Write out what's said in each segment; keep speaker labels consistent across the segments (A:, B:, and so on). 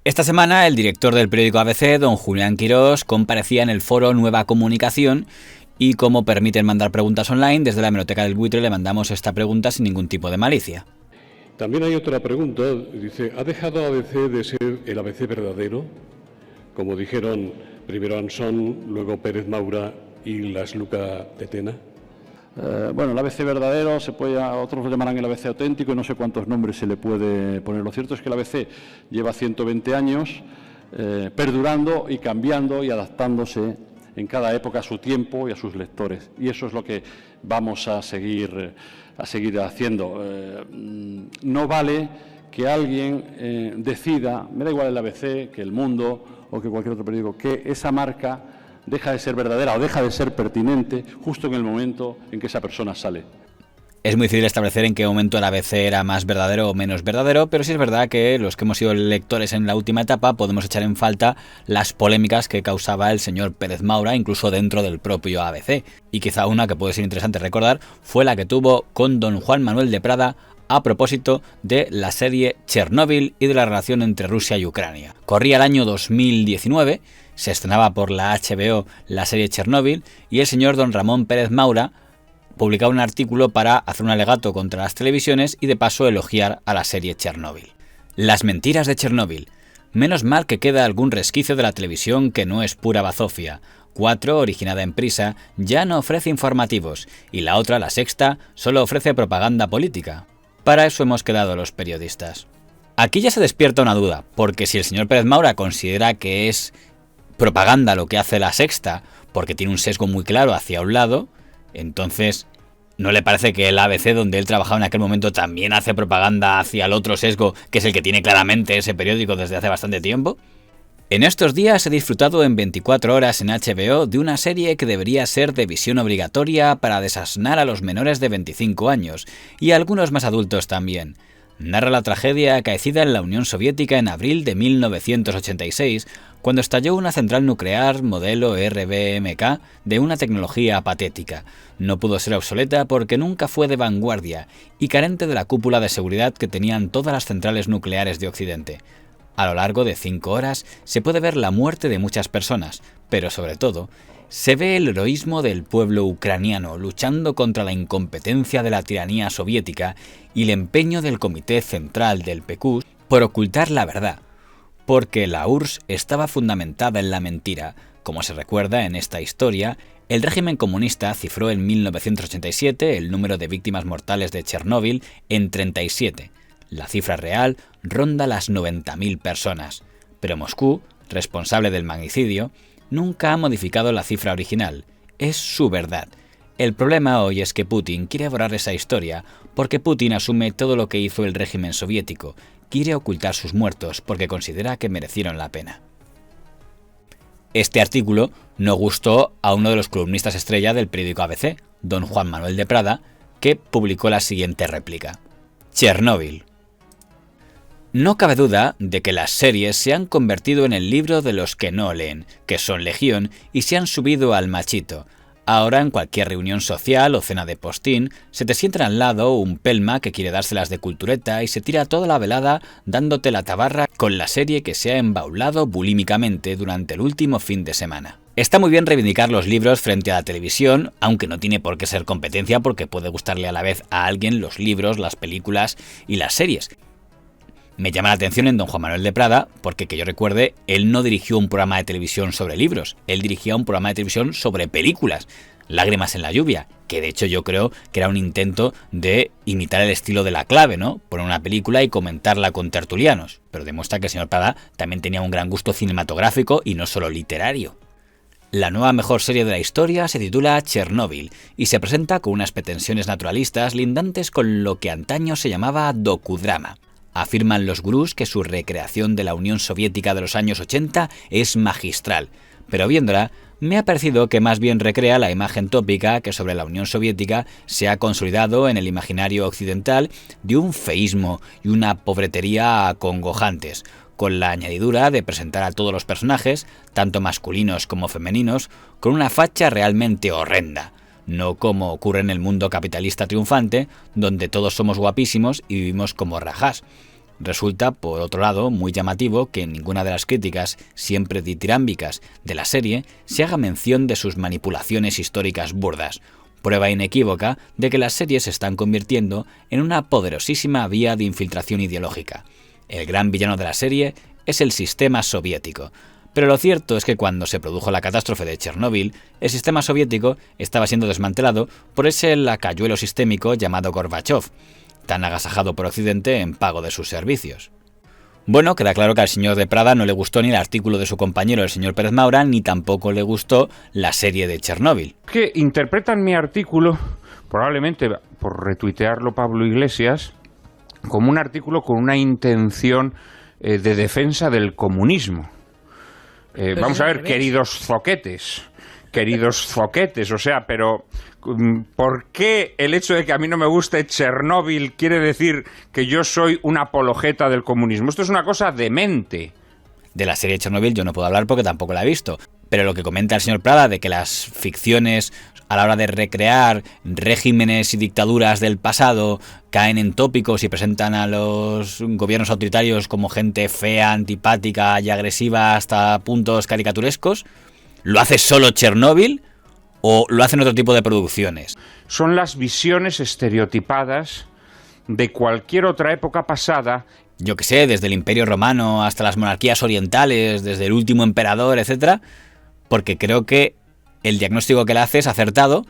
A: Esta semana el director del periódico ABC, don Julián Quirós, comparecía en el foro Nueva Comunicación y como permiten mandar preguntas online, desde la Hemeroteca del Buitre le mandamos esta pregunta sin ningún tipo de malicia.
B: También hay otra pregunta, dice, ¿ha dejado ABC de ser el ABC verdadero? Como dijeron primero Ansón, luego Pérez Maura y Las Luca de Tena.
C: Bueno, el ABC verdadero, otros lo llamarán el ABC auténtico y no sé cuántos nombres se le puede poner. Lo cierto es que el ABC lleva 120 años perdurando y cambiando y adaptándose en cada época a su tiempo y a sus lectores. Y eso es lo que vamos a seguir haciendo. No vale que alguien decida, me da igual el ABC, que El Mundo o que cualquier otro periódico, que esa marca deja de ser verdadera o deja de ser pertinente justo en el momento en que esa persona sale.
A: Es muy difícil establecer en qué momento el ABC era más verdadero o menos verdadero, pero sí es verdad que los que hemos sido lectores en la última etapa podemos echar en falta las polémicas que causaba el señor Pérez Maura, incluso dentro del propio ABC. Y quizá una que puede ser interesante recordar fue la que tuvo con don Juan Manuel de Prada a propósito de la serie Chernóbil y de la relación entre Rusia y Ucrania. Corría el año 2019, se estrenaba por la HBO la serie Chernóbil y el señor don Ramón Pérez Maura publicaba un artículo para hacer un alegato contra las televisiones y de paso elogiar a la serie Chernóbil. Las mentiras de Chernóbil. Menos mal que queda algún resquicio de la televisión que no es pura bazofia. 4, originada en Prisa, ya no ofrece informativos y la otra, La Sexta, solo ofrece propaganda política. Para eso hemos quedado los periodistas. Aquí ya se despierta una duda, porque si el señor Pérez Maura considera que es propaganda lo que hace La Sexta, porque tiene un sesgo muy claro hacia un lado, entonces ¿no le parece que el ABC, donde él trabajaba en aquel momento, también hace propaganda hacia el otro sesgo, que es el que tiene claramente ese periódico desde hace bastante tiempo? En estos días he disfrutado en 24 horas en HBO de una serie que debería ser de visión obligatoria para desasnar a los menores de 25 años, y a algunos más adultos también. Narra la tragedia acaecida en la Unión Soviética en abril de 1986, cuando estalló una central nuclear modelo RBMK de una tecnología patética. No pudo ser obsoleta porque nunca fue de vanguardia y carente de la cúpula de seguridad que tenían todas las centrales nucleares de Occidente. A lo largo de 5 horas se puede ver la muerte de muchas personas, pero sobre todo, se ve el heroísmo del pueblo ucraniano luchando contra la incompetencia de la tiranía soviética y el empeño del Comité Central del PQ por ocultar la verdad, porque la URSS estaba fundamentada en la mentira. Como se recuerda en esta historia, el régimen comunista cifró en 1987 el número de víctimas mortales de Chernóbil en 37. La cifra real ronda las 90.000 personas, pero Moscú, responsable del magnicidio, nunca ha modificado la cifra original. Es su verdad. El problema hoy es que Putin quiere borrar esa historia porque Putin asume todo lo que hizo el régimen soviético. Quiere ocultar sus muertos porque considera que merecieron la pena. Este artículo no gustó a uno de los columnistas estrella del periódico ABC, don Juan Manuel de Prada, que publicó la siguiente réplica. Chernóbil. No cabe duda de que las series se han convertido en el libro de los que no leen, que son legión, y se han subido al machito. Ahora en cualquier reunión social o cena de postín, se te sienta al lado un pelma que quiere dárselas de cultureta y se tira toda la velada dándote la tabarra con la serie que se ha embaulado bulímicamente durante el último fin de semana. Está muy bien reivindicar los libros frente a la televisión, aunque no tiene por qué ser competencia porque puede gustarle a la vez a alguien los libros, las películas y las series. Me llama la atención en don Juan Manuel de Prada porque, que yo recuerde, él no dirigió un programa de televisión sobre libros, él dirigía un programa de televisión sobre películas, Lágrimas en la lluvia, que de hecho yo creo que era un intento de imitar el estilo de La Clave, ¿no? Poner una película y comentarla con tertulianos, pero demuestra que el señor Prada también tenía un gran gusto cinematográfico y no solo literario. La nueva mejor serie de la historia se titula Chernóbil y se presenta con unas pretensiones naturalistas lindantes con lo que antaño se llamaba docudrama. Afirman los gurús que su recreación de la Unión Soviética de los años 80 es magistral, pero viéndola me ha parecido que más bien recrea la imagen tópica que sobre la Unión Soviética se ha consolidado en el imaginario occidental de un feísmo y una pobretería acongojantes, con la añadidura de presentar a todos los personajes, tanto masculinos como femeninos, con una facha realmente horrenda. No como ocurre en el mundo capitalista triunfante, donde todos somos guapísimos y vivimos como rajás. Resulta, por otro lado, muy llamativo que en ninguna de las críticas, siempre ditirámbicas, de la serie se haga mención de sus manipulaciones históricas burdas, prueba inequívoca de que las series se están convirtiendo en una poderosísima vía de infiltración ideológica. El gran villano de la serie es el sistema soviético. Pero lo cierto es que cuando se produjo la catástrofe de Chernóbil, el sistema soviético estaba siendo desmantelado por ese lacayuelo sistémico llamado Gorbachov, tan agasajado por Occidente en pago de sus servicios. Bueno, queda claro que al señor de Prada no le gustó ni el artículo de su compañero, el señor Pérez Maura, ni tampoco le gustó la serie de Chernóbil.
D: Que interpretan mi artículo, probablemente por retuitearlo Pablo Iglesias, como un artículo con una intención de defensa del comunismo. Vamos a ver, queridos zoquetes, o sea, pero ¿por qué el hecho de que a mí no me guste Chernóbil quiere decir que yo soy un apologeta del comunismo? Esto es una cosa demente.
A: De la serie Chernóbil yo no puedo hablar porque tampoco la he visto, pero lo que comenta el señor Prada de que las ficciones a la hora de recrear regímenes y dictaduras del pasado caen en tópicos y presentan a los gobiernos autoritarios como gente fea, antipática y agresiva hasta puntos caricaturescos, ¿lo hace solo Chernóbil o lo hacen otro tipo de producciones?
D: Son las visiones estereotipadas de cualquier otra época pasada.
A: Yo que sé, desde el Imperio Romano hasta las monarquías orientales, desde el último emperador, etcétera, porque creo que el diagnóstico que le hace es acertado,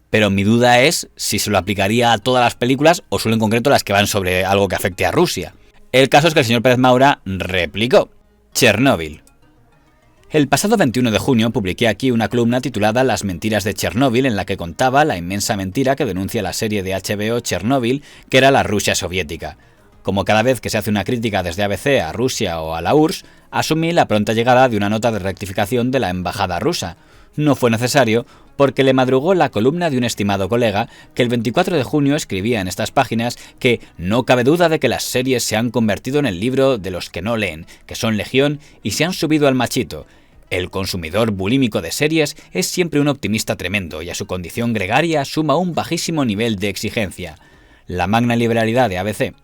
A: pero mi duda es si se lo aplicaría a todas las películas o solo en concreto las que van sobre algo que afecte a Rusia. El caso es que el señor Pérez Maura replicó: Chernóbil. El pasado 21 de junio publiqué aquí una columna titulada Las mentiras de Chernóbil, en la que contaba la inmensa mentira que denuncia la serie de HBO Chernóbil, que era la Rusia soviética. Como cada vez que se hace una crítica desde ABC a Rusia o a la URSS, asumí la pronta llegada de una nota de rectificación de la embajada rusa. No fue necesario, porque le madrugó la columna de un estimado colega que el 24 de junio escribía en estas páginas que no cabe duda de que las series se han convertido en el libro de los que no leen, que son legión y se han subido al machito. El consumidor bulímico de series es siempre un optimista tremendo y a su condición gregaria suma un bajísimo nivel de exigencia. La magna liberalidad de ABC.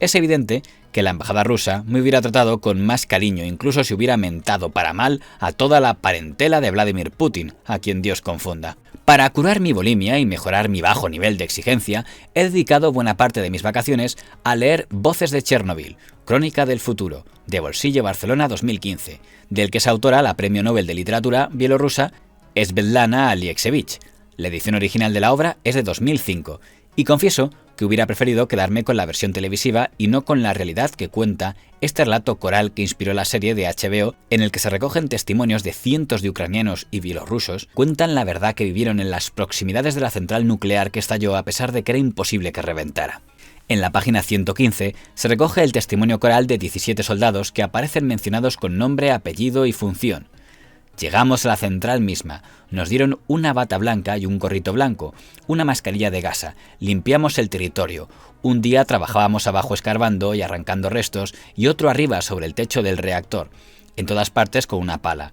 A: Es evidente que la embajada rusa me hubiera tratado con más cariño, incluso si hubiera mentado para mal a toda la parentela de Vladimir Putin, a quien Dios confunda. Para curar mi bulimia y mejorar mi bajo nivel de exigencia, he dedicado buena parte de mis vacaciones a leer Voces de Chernóbil, Crónica del futuro, de Bolsillo Barcelona 2015, del que es autora la Premio Nobel de Literatura bielorrusa Svetlana Alexievich. La edición original de la obra es de 2005, y confieso que hubiera preferido quedarme con la versión televisiva y no con la realidad que cuenta este relato coral que inspiró la serie de HBO, en el que se recogen testimonios de cientos de ucranianos y bielorrusos, cuentan la verdad que vivieron en las proximidades de la central nuclear que estalló a pesar de que era imposible que reventara. En la página 115 se recoge el testimonio coral de 17 soldados que aparecen mencionados con nombre, apellido y función. Llegamos a la central misma, nos dieron una bata blanca y un gorrito blanco, una mascarilla de gasa, limpiamos el territorio, un día trabajábamos abajo escarbando y arrancando restos y otro arriba sobre el techo del reactor, en todas partes con una pala.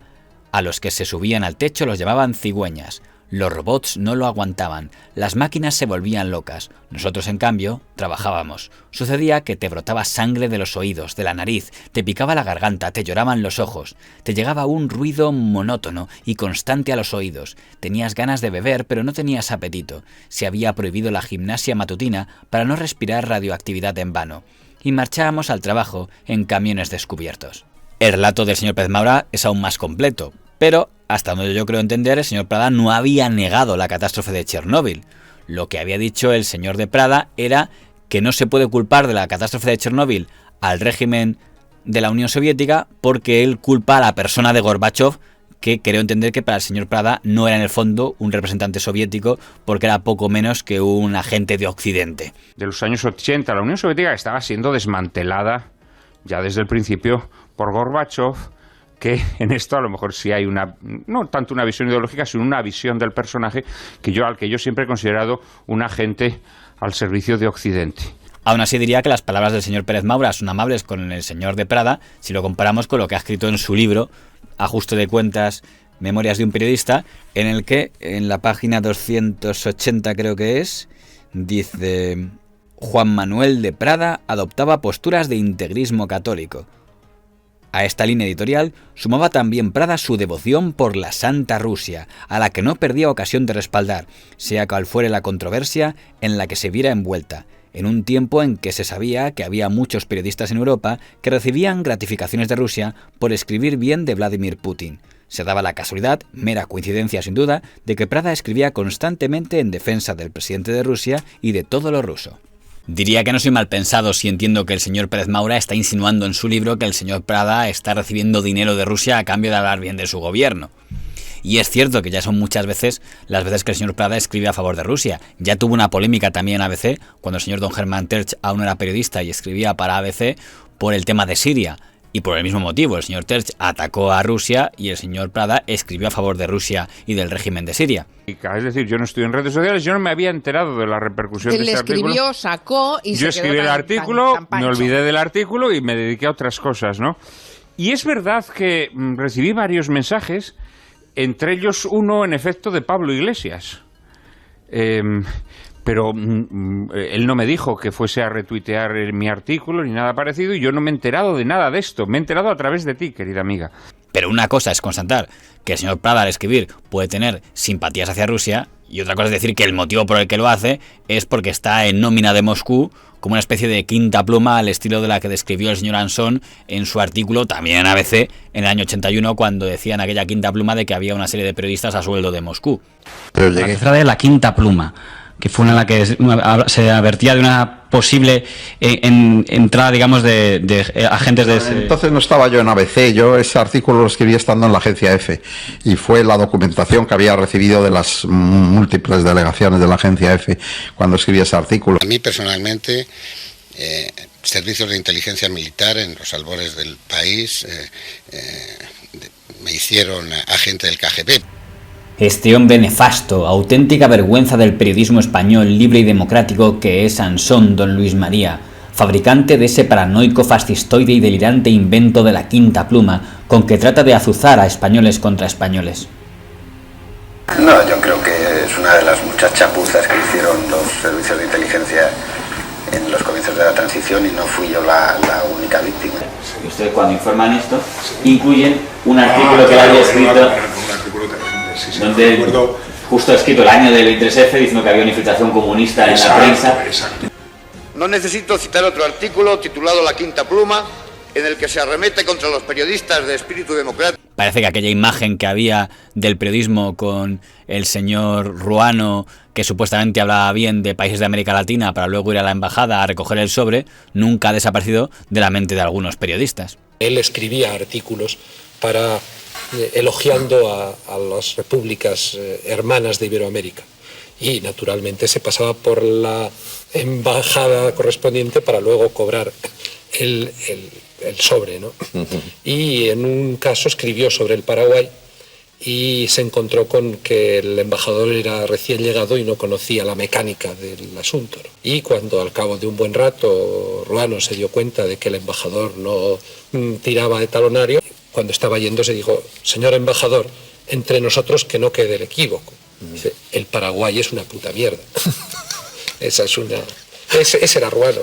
A: A los que se subían al techo los llamaban cigüeñas. Los robots no lo aguantaban, las máquinas se volvían locas, nosotros en cambio trabajábamos. Sucedía que te brotaba sangre de los oídos, de la nariz, te picaba la garganta, te lloraban los ojos, te llegaba un ruido monótono y constante a los oídos, tenías ganas de beber pero no tenías apetito, se había prohibido la gimnasia matutina para no respirar radioactividad en vano, y marchábamos al trabajo en camiones descubiertos. El relato del señor Pérez Maura es aún más completo, pero hasta donde yo creo entender, el señor Prada no había negado la catástrofe de Chernóbil. Lo que había dicho el señor de Prada era que no se puede culpar de la catástrofe de Chernóbil al régimen de la Unión Soviética porque él culpa a la persona de Gorbachov, que creo entender que para el señor Prada no era en el fondo un representante soviético porque era poco menos que un agente de Occidente.
D: De los años 80, la Unión Soviética estaba siendo desmantelada ya desde el principio por Gorbachov, que en esto a lo mejor sí hay no tanto una visión ideológica, sino una visión del personaje al que yo siempre he considerado un agente al servicio de Occidente.
A: Aún así diría que las palabras del señor Pérez Maura son amables con el señor de Prada si lo comparamos con lo que ha escrito en su libro Ajuste de cuentas, Memorias de un periodista, en el que en la página 280 creo que es, dice: Juan Manuel de Prada adoptaba posturas de integrismo católico. A esta línea editorial sumaba también Prada su devoción por la Santa Rusia, a la que no perdía ocasión de respaldar, sea cual fuere la controversia en la que se viera envuelta, en un tiempo en que se sabía que había muchos periodistas en Europa que recibían gratificaciones de Rusia por escribir bien de Vladimir Putin. Se daba la casualidad, mera coincidencia sin duda, de que Prada escribía constantemente en defensa del presidente de Rusia y de todo lo ruso. Diría que no soy mal pensado si entiendo que el señor Pérez Maura está insinuando en su libro que el señor Prada está recibiendo dinero de Rusia a cambio de hablar bien de su gobierno. Y es cierto que ya son muchas veces las veces que el señor Prada escribe a favor de Rusia. Ya tuvo una polémica también en ABC, cuando el señor don Germán Terch aún era periodista y escribía para ABC por el tema de Siria. Y por el mismo motivo, el señor Terch atacó a Rusia y el señor Prada escribió a favor de Rusia y del régimen de Siria.
D: Es decir, yo no estoy en redes sociales, yo no me había enterado de la repercusión de este artículo.
E: Él escribió, sacó y
D: yo escribí el artículo, me olvidé del artículo y me dediqué a otras cosas, ¿no? Y es verdad que recibí varios mensajes, entre ellos uno, en efecto, de Pablo Iglesias. Pero él no me dijo que fuese a retuitear mi artículo ni nada parecido y yo no me he enterado de nada de esto. Me he enterado a través de ti, querida amiga.
A: Pero una cosa es constatar que el señor Prada al escribir puede tener simpatías hacia Rusia y otra cosa es decir que el motivo por el que lo hace es porque está en nómina de Moscú como una especie de quinta pluma al estilo de la que describió el señor Ansón en su artículo, también en ABC, en el año 81, cuando decían aquella quinta pluma de que había una serie de periodistas a sueldo de Moscú.
F: Pero la cifra de la quinta pluma, que fue una en la que se advertía de una posible entrada, digamos, de agentes de ese...
G: Entonces no estaba yo en ABC, yo ese artículo lo escribí estando en la agencia EFE y fue la documentación que había recibido de las múltiples delegaciones de la agencia EFE cuando escribí ese artículo.
H: A mí personalmente, servicios de inteligencia militar en los albores del país me hicieron agente del KGB.
A: Este hombre nefasto, auténtica vergüenza del periodismo español libre y democrático que es Ansón don Luis María, fabricante de ese paranoico, fascistoide y delirante invento de la quinta pluma con que trata de azuzar a españoles contra españoles.
I: No, yo creo que es una de las muchas chapuzas que hicieron los servicios de inteligencia en los comienzos de la transición y no fui yo la única víctima.
A: Ustedes cuando informan esto incluyen un artículo que él había escrito donde justo ha escrito el año del 23F diciendo que había una infiltración comunista en la prensa.
I: No necesito citar otro artículo titulado La quinta pluma, en el que se arremete contra los periodistas de espíritu democrático.
A: Parece que aquella imagen que había del periodismo con el señor Ruano, que supuestamente hablaba bien de países de América Latina para luego ir a la embajada a recoger el sobre, nunca ha desaparecido de la mente de algunos periodistas.
J: Él escribía artículos para elogiando a las repúblicas hermanas de Iberoamérica y naturalmente se pasaba por la embajada correspondiente para luego cobrar el sobre, ¿no? Y en un caso escribió sobre el Paraguay y se encontró con que el embajador era recién llegado y no conocía la mecánica del asunto, ¿no? Y cuando al cabo de un buen rato Ruano se dio cuenta de que el embajador no tiraba de talonario, cuando estaba yendo se dijo: señor embajador, entre nosotros que no quede el equívoco. Dice: el Paraguay es una puta mierda. Ese era Ruano.